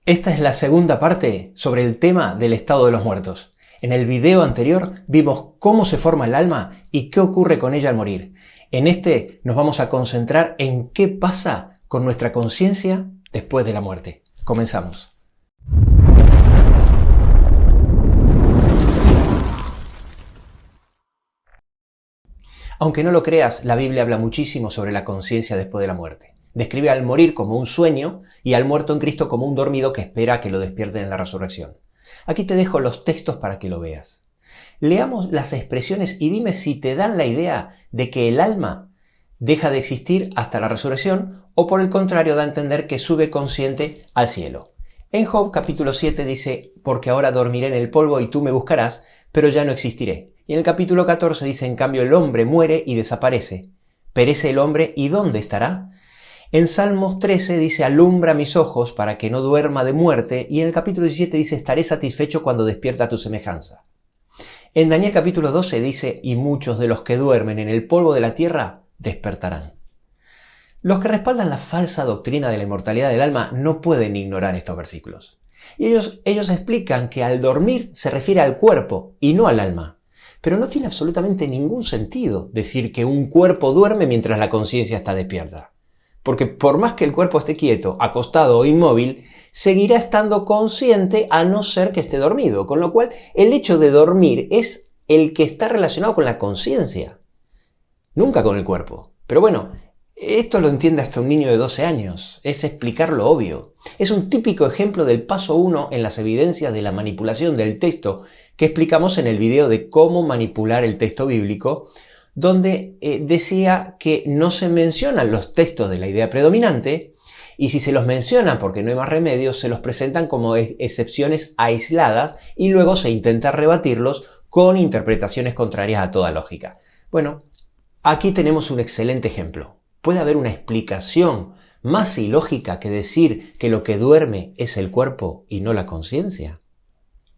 Esta es la segunda parte sobre el tema del estado de los muertos. En el video anterior vimos cómo se forma el alma y qué ocurre con ella al morir. En este nos vamos a concentrar en qué pasa con nuestra conciencia después de la muerte. Comenzamos. Aunque no lo creas, la Biblia habla muchísimo sobre la conciencia después de la muerte. Describe al morir como un sueño y al muerto en Cristo como un dormido que espera que lo despierten en la resurrección. Aquí te dejo los textos para que lo veas. Leamos las expresiones y dime si te dan la idea de que el alma deja de existir hasta la resurrección o por el contrario da a entender que sube consciente al cielo. En Job capítulo 7 dice, porque ahora dormiré en el polvo y tú me buscarás, pero ya no existiré. Y en el capítulo 14 dice, en cambio el hombre muere y desaparece. Perece el hombre y ¿dónde estará? En Salmos 13 dice, alumbra mis ojos para que no duerma de muerte. Y en el capítulo 17 dice, estaré satisfecho cuando despierta tu semejanza. En Daniel capítulo 12 dice, y muchos de los que duermen en el polvo de la tierra despertarán. Los que respaldan la falsa doctrina de la inmortalidad del alma no pueden ignorar estos versículos. Y ellos explican que al dormir se refiere al cuerpo y no al alma. Pero no tiene absolutamente ningún sentido decir que un cuerpo duerme mientras la conciencia está despierta. Porque por más que el cuerpo esté quieto, acostado o inmóvil, seguirá estando consciente a no ser que esté dormido. Con lo cual, el hecho de dormir es el que está relacionado con la conciencia, nunca con el cuerpo. Pero bueno, esto lo entiende hasta un niño de 12 años. Es explicar lo obvio. Es un típico ejemplo del paso 1 en las evidencias de la manipulación del texto que explicamos en el video de cómo manipular el texto bíblico, donde decía que no se mencionan los textos de la idea predominante y si se los mencionan porque no hay más remedio, se los presentan como excepciones aisladas y luego se intenta rebatirlos con interpretaciones contrarias a toda lógica. Bueno, aquí tenemos un excelente ejemplo. ¿Puede haber una explicación más ilógica que decir que lo que duerme es el cuerpo y no la conciencia?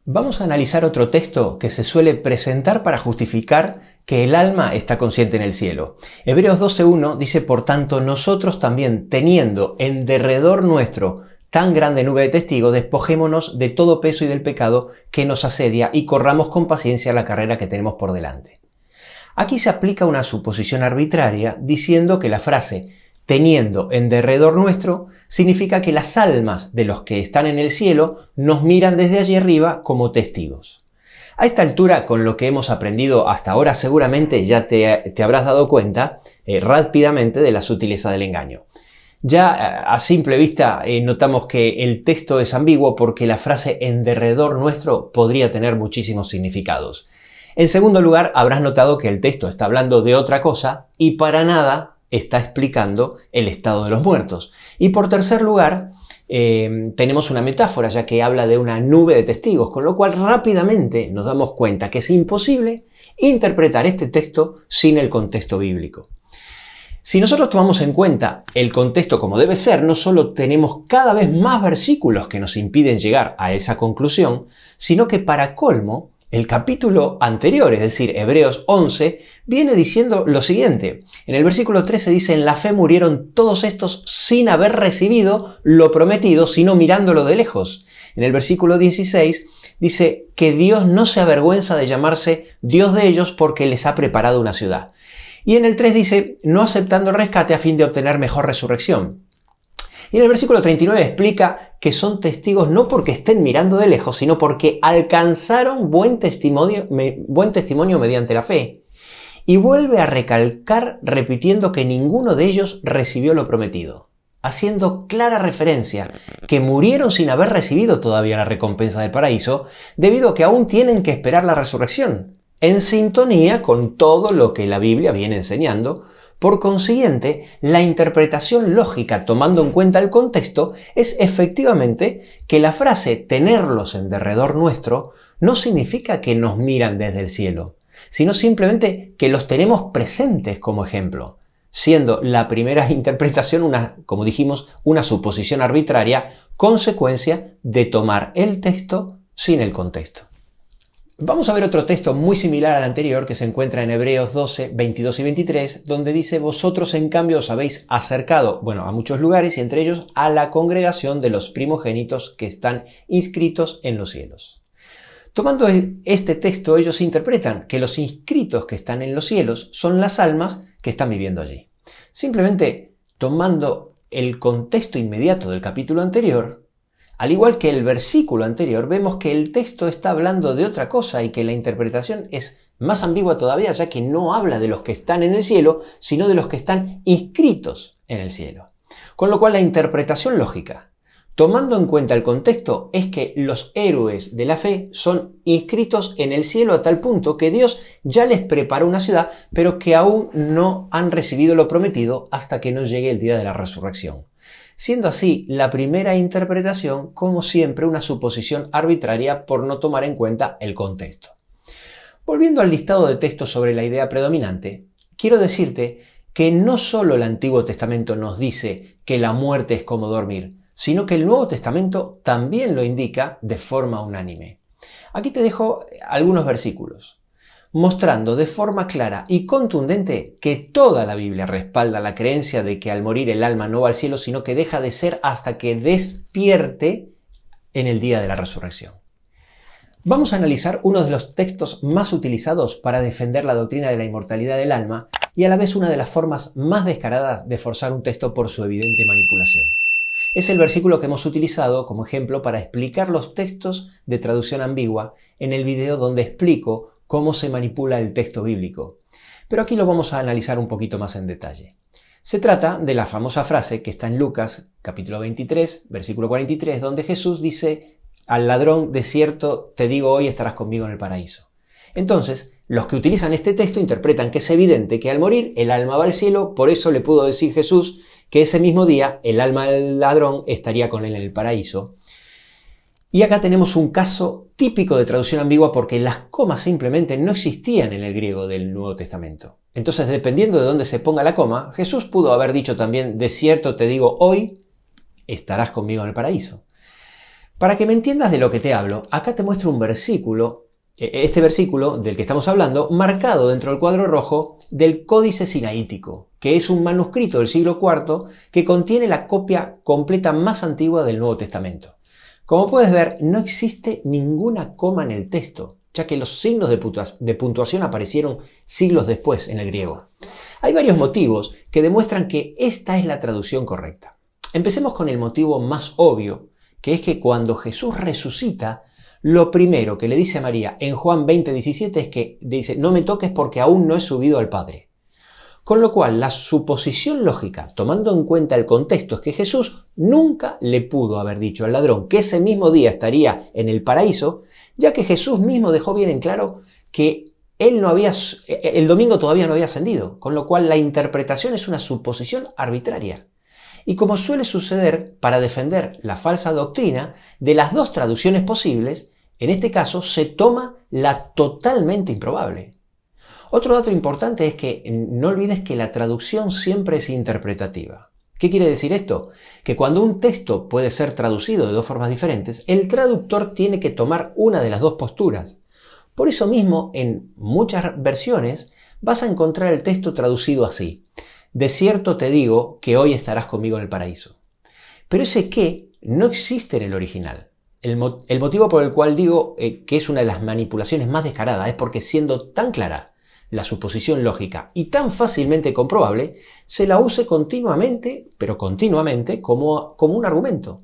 Vamos a analizar otro texto que se suele presentar para justificar que el alma está consciente en el cielo. Hebreos 12:1 dice, por tanto, nosotros también, teniendo en derredor nuestro tan grande nube de testigos, despojémonos de todo peso y del pecado que nos asedia y corramos con paciencia la carrera que tenemos por delante. Aquí se aplica una suposición arbitraria diciendo que la frase teniendo en derredor nuestro significa que las almas de los que están en el cielo nos miran desde allí arriba como testigos. A esta altura, con lo que hemos aprendido hasta ahora, seguramente ya te habrás dado cuenta rápidamente de la sutileza del engaño. Ya a simple vista notamos que el texto es ambiguo porque la frase en derredor nuestro podría tener muchísimos significados. En segundo lugar, habrás notado que el texto está hablando de otra cosa y para nada está explicando el estado de los muertos. Y por tercer lugar, tenemos una metáfora, ya que habla de una nube de testigos, con lo cual rápidamente nos damos cuenta que es imposible interpretar este texto sin el contexto bíblico. Si nosotros tomamos en cuenta el contexto como debe ser, no solo tenemos cada vez más versículos que nos impiden llegar a esa conclusión, sino que para colmo, el capítulo anterior, es decir, Hebreos 11, viene diciendo lo siguiente. En el versículo 13 dice, en la fe murieron todos estos sin haber recibido lo prometido, sino mirándolo de lejos. En el versículo 16 dice que Dios no se avergüenza de llamarse Dios de ellos porque les ha preparado una ciudad. Y en el 3 dice, no aceptando el rescate a fin de obtener mejor resurrección. Y en el versículo 39 explica que son testigos no porque estén mirando de lejos, sino porque alcanzaron buen testimonio mediante la fe. Y vuelve a recalcar repitiendo que ninguno de ellos recibió lo prometido, haciendo clara referencia que murieron sin haber recibido todavía la recompensa del paraíso, debido a que aún tienen que esperar la resurrección, en sintonía con todo lo que la Biblia viene enseñando. Por consiguiente, la interpretación lógica tomando en cuenta el contexto es efectivamente que la frase tenerlos en derredor nuestro no significa que nos miran desde el cielo, sino simplemente que los tenemos presentes como ejemplo, siendo la primera interpretación, como dijimos, una suposición arbitraria, consecuencia de tomar el texto sin el contexto. Vamos a ver otro texto muy similar al anterior que se encuentra en Hebreos 12, 22 y 23, donde dice: vosotros en cambio os habéis acercado, a muchos lugares y entre ellos a la congregación de los primogénitos que están inscritos en los cielos. Tomando este texto, ellos interpretan que los inscritos que están en los cielos son las almas que están viviendo allí. Simplemente tomando el contexto inmediato del capítulo anterior, al igual que el versículo anterior, vemos que el texto está hablando de otra cosa y que la interpretación es más ambigua todavía, ya que no habla de los que están en el cielo, sino de los que están inscritos en el cielo. Con lo cual la interpretación lógica, tomando en cuenta el contexto, es que los héroes de la fe son inscritos en el cielo a tal punto que Dios ya les preparó una ciudad, pero que aún no han recibido lo prometido hasta que no llegue el día de la resurrección. Siendo así la primera interpretación, como siempre, una suposición arbitraria por no tomar en cuenta el contexto. Volviendo al listado de textos sobre la idea predominante, quiero decirte que no solo el Antiguo Testamento nos dice que la muerte es como dormir, sino que el Nuevo Testamento también lo indica de forma unánime. Aquí te dejo algunos versículos, mostrando de forma clara y contundente que toda la Biblia respalda la creencia de que al morir el alma no va al cielo, sino que deja de ser hasta que despierte en el día de la resurrección. Vamos a analizar uno de los textos más utilizados para defender la doctrina de la inmortalidad del alma y a la vez una de las formas más descaradas de forzar un texto por su evidente manipulación. Es el versículo que hemos utilizado como ejemplo para explicar los textos de traducción ambigua en el video donde explico cómo se manipula el texto bíblico. Pero aquí lo vamos a analizar un poquito más en detalle. Se trata de la famosa frase que está en Lucas, capítulo 23, versículo 43, donde Jesús dice al ladrón: de cierto te digo, hoy estarás conmigo en el paraíso. Entonces, los que utilizan este texto interpretan que es evidente que al morir el alma va al cielo, por eso le pudo decir Jesús que ese mismo día el alma del ladrón estaría con él en el paraíso. Y acá tenemos un caso típico de traducción ambigua porque las comas simplemente no existían en el griego del Nuevo Testamento. Entonces, dependiendo de dónde se ponga la coma, Jesús pudo haber dicho también: de cierto te digo, hoy estarás conmigo en el paraíso. Para que me entiendas de lo que te hablo, acá te muestro un versículo, este versículo del que estamos hablando, marcado dentro del cuadro rojo del Códice Sinaítico, que es un manuscrito del siglo IV que contiene la copia completa más antigua del Nuevo Testamento. Como puedes ver, no existe ninguna coma en el texto, ya que los signos de puntuación aparecieron siglos después en el griego. Hay varios motivos que demuestran que esta es la traducción correcta. Empecemos con el motivo más obvio, que es que cuando Jesús resucita, lo primero que le dice a María en Juan 20:17 es que dice: no me toques porque aún no he subido al Padre. Con lo cual, la suposición lógica, tomando en cuenta el contexto, es que Jesús nunca le pudo haber dicho al ladrón que ese mismo día estaría en el paraíso, ya que Jesús mismo dejó bien en claro que el domingo todavía no había ascendido, con lo cual la interpretación es una suposición arbitraria. Y como suele suceder para defender la falsa doctrina, de las dos traducciones posibles, en este caso se toma la totalmente improbable. Otro dato importante es que no olvides que la traducción siempre es interpretativa. ¿Qué quiere decir esto? Que cuando un texto puede ser traducido de dos formas diferentes, el traductor tiene que tomar una de las dos posturas. Por eso mismo, en muchas versiones vas a encontrar el texto traducido así: de cierto te digo que hoy estarás conmigo en el paraíso. Pero ese "que" no existe en el original. El motivo por el cual digo que es una de las manipulaciones más descaradas es porque, siendo tan clara la suposición lógica y tan fácilmente comprobable, se la use continuamente, pero continuamente, como un argumento.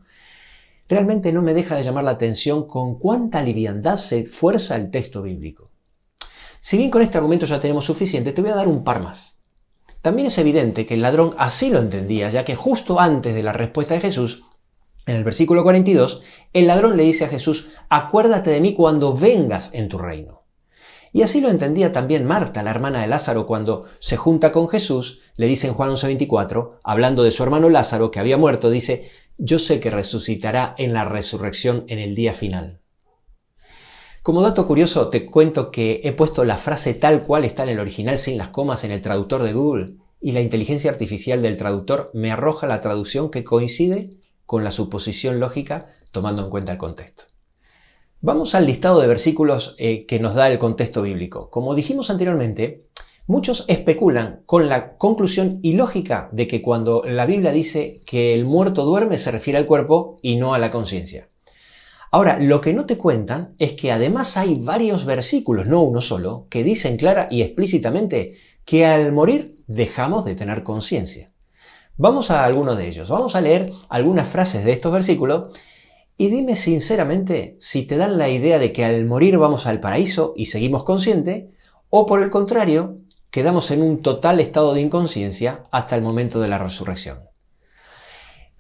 Realmente no me deja de llamar la atención con cuánta liviandad se fuerza el texto bíblico. Si bien con este argumento ya tenemos suficiente, te voy a dar un par más. También es evidente que el ladrón así lo entendía, ya que justo antes de la respuesta de Jesús, en el versículo 42, el ladrón le dice a Jesús: acuérdate de mí cuando vengas en tu reino. Y así lo entendía también Marta, la hermana de Lázaro, cuando se junta con Jesús. Le dice en Juan 11:24, hablando de su hermano Lázaro que había muerto, dice: yo sé que resucitará en la resurrección en el día final. Como dato curioso, te cuento que he puesto la frase tal cual está en el original sin las comas en el traductor de Google, y la inteligencia artificial del traductor me arroja la traducción que coincide con la suposición lógica tomando en cuenta el contexto. Vamos al listado de versículos que nos da el contexto bíblico. Como dijimos anteriormente, muchos especulan con la conclusión ilógica de que cuando la Biblia dice que el muerto duerme se refiere al cuerpo y no a la conciencia. Ahora, lo que no te cuentan es que además hay varios versículos, no uno solo, que dicen clara y explícitamente que al morir dejamos de tener conciencia. Vamos a algunos de ellos. Vamos a leer algunas frases de estos versículos y dime sinceramente si te dan la idea de que al morir vamos al paraíso y seguimos conscientes, o por el contrario, quedamos en un total estado de inconsciencia hasta el momento de la resurrección.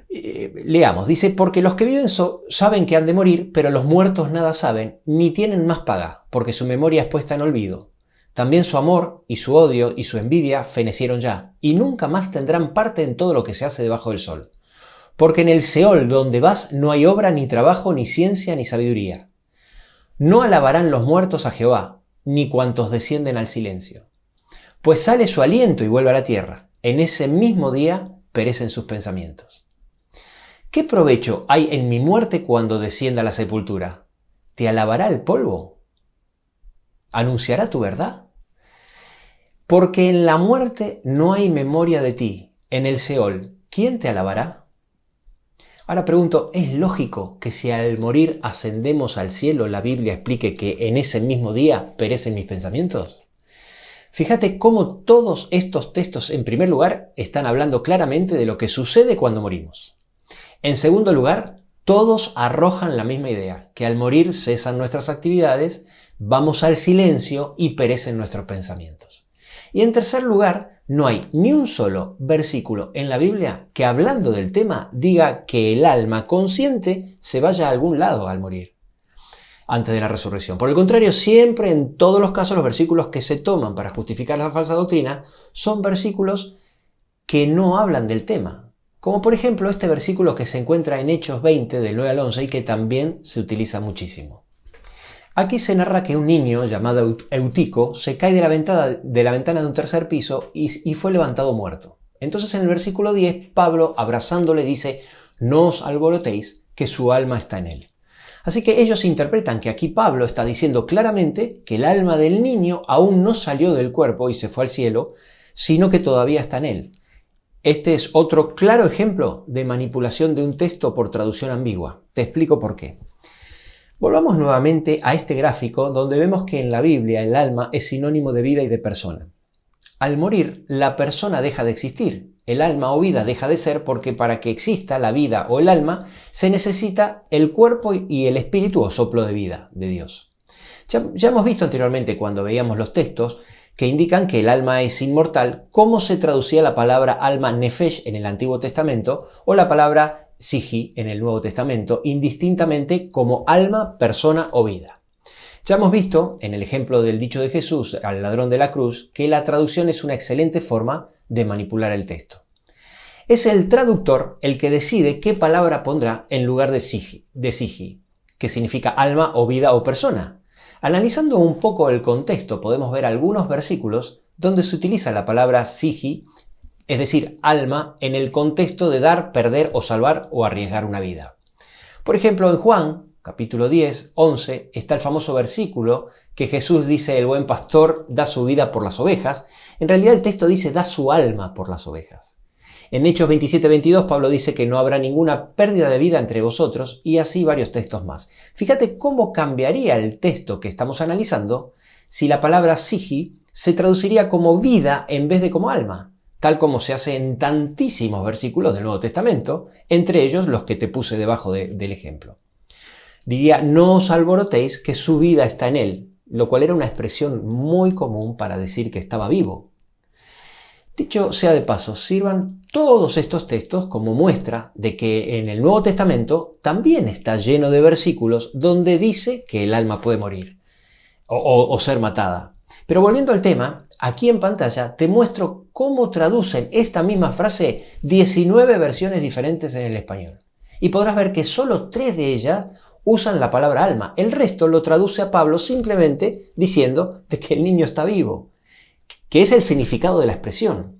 Leamos, dice, porque los que viven saben que han de morir, pero los muertos nada saben, ni tienen más paga, porque su memoria es puesta en olvido. También su amor y su odio y su envidia fenecieron ya, y nunca más tendrán parte en todo lo que se hace debajo del sol. Porque en el Seol donde vas no hay obra, ni trabajo, ni ciencia, ni sabiduría. No alabarán los muertos a Jehová, ni cuantos descienden al silencio. Pues sale su aliento y vuelve a la tierra. En ese mismo día perecen sus pensamientos. ¿Qué provecho hay en mi muerte cuando descienda a la sepultura? ¿Te alabará el polvo? ¿Anunciará tu verdad? Porque en la muerte no hay memoria de ti. En el Seol, ¿quién te alabará? Ahora pregunto, ¿es lógico que si al morir ascendemos al cielo, la Biblia explique que en ese mismo día perecen mis pensamientos? Fíjate cómo todos estos textos, en primer lugar, están hablando claramente de lo que sucede cuando morimos. En segundo lugar, todos arrojan la misma idea, que al morir cesan nuestras actividades, vamos al silencio y perecen nuestros pensamientos. Y en tercer lugar, no hay ni un solo versículo en la Biblia que hablando del tema diga que el alma consciente se vaya a algún lado al morir, antes de la resurrección. Por el contrario, siempre en todos los casos los versículos que se toman para justificar la falsa doctrina son versículos que no hablan del tema. Como por ejemplo este versículo que se encuentra en Hechos 20 del 9 al 11 y que también se utiliza muchísimo. Aquí se narra que un niño llamado Eutico se cae de la ventana de un tercer piso y fue levantado muerto. Entonces en el versículo 10 Pablo abrazándole dice: no os alborotéis, que su alma está en él. Así que ellos interpretan que aquí Pablo está diciendo claramente que el alma del niño aún no salió del cuerpo y se fue al cielo, sino que todavía está en él. Este es otro claro ejemplo de manipulación de un texto por traducción ambigua. Te explico por qué. Volvamos nuevamente a este gráfico donde vemos que en la Biblia el alma es sinónimo de vida y de persona. Al morir, la persona deja de existir. El alma o vida deja de ser porque para que exista la vida o el alma se necesita el cuerpo y el espíritu o soplo de vida de Dios. Ya hemos visto anteriormente cuando veíamos los textos que indican que el alma es inmortal, cómo se traducía la palabra alma nefesh en el Antiguo Testamento o la palabra psihi en el Nuevo Testamento, indistintamente como alma, persona o vida. Ya hemos visto, en el ejemplo del dicho de Jesús al ladrón de la cruz, que la traducción es una excelente forma de manipular el texto. Es el traductor el que decide qué palabra pondrá en lugar de psihi, que significa alma o vida o persona. Analizando un poco el contexto, podemos ver algunos versículos donde se utiliza la palabra psihi, es decir, alma, en el contexto de dar, perder o salvar o arriesgar una vida. Por ejemplo, en Juan, capítulo 10, 11, está el famoso versículo que Jesús dice: el buen pastor da su vida por las ovejas. En realidad el texto dice: da su alma por las ovejas. En Hechos 27, 22, Pablo dice que no habrá ninguna pérdida de vida entre vosotros, y así varios textos más. Fíjate cómo cambiaría el texto que estamos analizando si la palabra psihi se traduciría como vida en vez de como alma, tal como se hace en tantísimos versículos del Nuevo Testamento, entre ellos los que te puse debajo del ejemplo. Diría: no os alborotéis, que su vida está en él, lo cual era una expresión muy común para decir que estaba vivo. Dicho sea de paso, sirvan todos estos textos como muestra de que en el Nuevo Testamento también está lleno de versículos donde dice que el alma puede morir o ser matada. Pero volviendo al tema, aquí en pantalla te muestro cómo traducen esta misma frase 19 versiones diferentes en el español. Y podrás ver que solo 3 de ellas usan la palabra alma. El resto lo traduce a Pablo simplemente diciendo de que el niño está vivo, que es el significado de la expresión.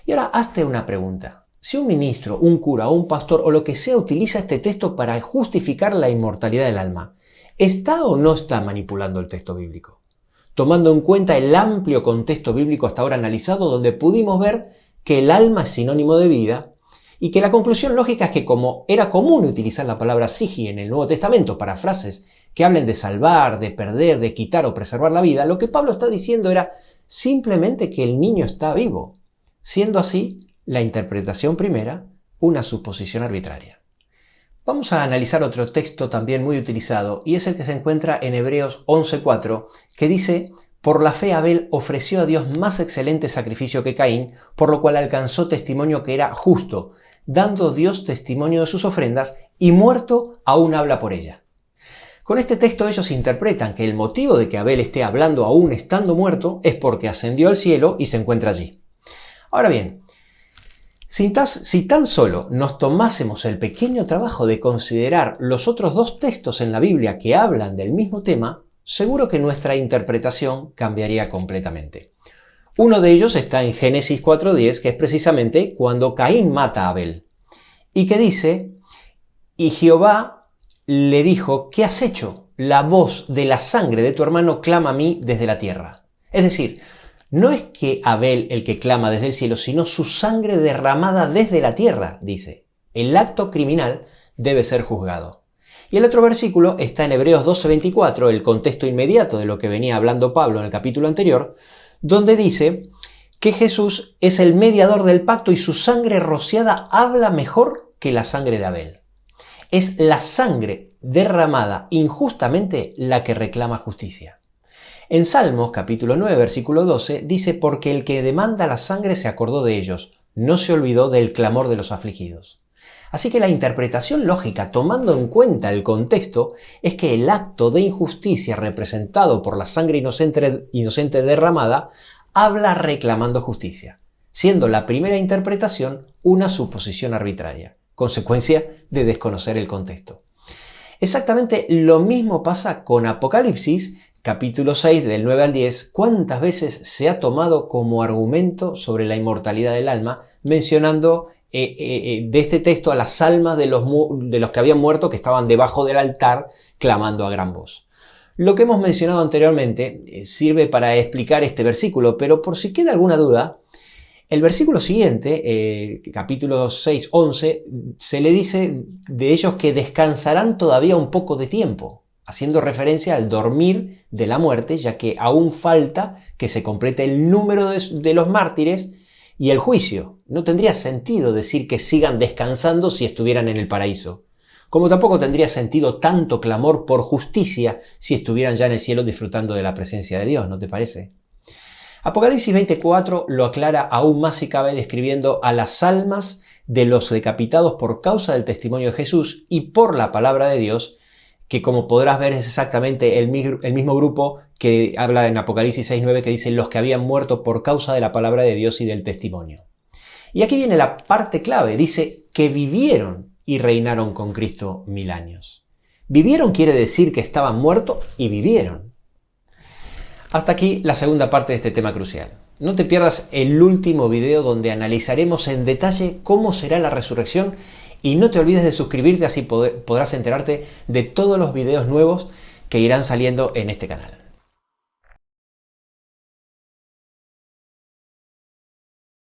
Y ahora hazte una pregunta. Si un ministro, un cura o un pastor o lo que sea utiliza este texto para justificar la inmortalidad del alma, ¿Está o no está manipulando el texto bíblico? Tomando en cuenta el amplio contexto bíblico hasta ahora analizado, donde pudimos ver que el alma es sinónimo de vida y que la conclusión lógica es que como era común utilizar la palabra sigi en el Nuevo Testamento para frases que hablen de salvar, de perder, de quitar o preservar la vida, lo que Pablo está diciendo era simplemente que el niño está vivo, siendo así la interpretación primera una suposición arbitraria. Vamos a analizar otro texto también muy utilizado, y es el que se encuentra en Hebreos 11:4, que dice: por la fe Abel ofreció a Dios más excelente sacrificio que Caín, por lo cual alcanzó testimonio que era justo, dando Dios testimonio de sus ofrendas, y muerto aún habla por ella. Con este texto ellos interpretan que el motivo de que Abel esté hablando aún estando muerto es porque ascendió al cielo y se encuentra allí. Ahora bien, si tan solo nos tomásemos el pequeño trabajo de considerar los otros dos textos en la Biblia que hablan del mismo tema, seguro que nuestra interpretación cambiaría completamente. Uno de ellos está en Génesis 4:10, que es precisamente cuando Caín mata a Abel, y que dice: y Jehová le dijo, ¿qué has hecho? La voz de la sangre de tu hermano clama a mí desde la tierra. Es decir, no es que Abel el que clama desde el cielo, sino su sangre derramada desde la tierra, dice. El acto criminal debe ser juzgado. Y el otro versículo está en Hebreos 12:24, el contexto inmediato de lo que venía hablando Pablo en el capítulo anterior, donde dice que Jesús es el mediador del pacto y su sangre rociada habla mejor que la sangre de Abel. Es la sangre derramada injustamente la que reclama justicia. En Salmos capítulo 9, versículo 12, dice: porque el que demanda la sangre se acordó de ellos, no se olvidó del clamor de los afligidos. Así que la interpretación lógica, tomando en cuenta el contexto, es que el acto de injusticia representado por la sangre inocente derramada habla reclamando justicia, siendo la primera interpretación una suposición arbitraria, consecuencia de desconocer el contexto. Exactamente lo mismo pasa con Apocalipsis, capítulo 6, del 9 al 10, cuántas veces se ha tomado como argumento sobre la inmortalidad del alma, mencionando de este texto a las almas de los que habían muerto, que estaban debajo del altar clamando a gran voz. Lo que hemos mencionado anteriormente sirve para explicar este versículo, pero por si queda alguna duda, el versículo siguiente, capítulo 6, 11, se le dice de ellos que descansarán todavía un poco de tiempo, haciendo referencia al dormir de la muerte, ya que aún falta que se complete el número de los mártires y el juicio. No tendría sentido decir que sigan descansando si estuvieran en el paraíso, como tampoco tendría sentido tanto clamor por justicia si estuvieran ya en el cielo disfrutando de la presencia de Dios, ¿no te parece? Apocalipsis 24 lo aclara aún más si cabe, describiendo a las almas de los decapitados por causa del testimonio de Jesús y por la palabra de Dios, que como podrás ver es exactamente el mismo grupo que habla en Apocalipsis 6:9, que dice los que habían muerto por causa de la palabra de Dios y del testimonio. Y aquí viene la parte clave, dice que vivieron y reinaron con Cristo 1000 años. Vivieron quiere decir que estaban muertos y vivieron. Hasta aquí la segunda parte de este tema crucial. No te pierdas el último video donde analizaremos en detalle cómo será la resurrección y no te olvides de suscribirte, así podrás enterarte de todos los videos nuevos que irán saliendo en este canal.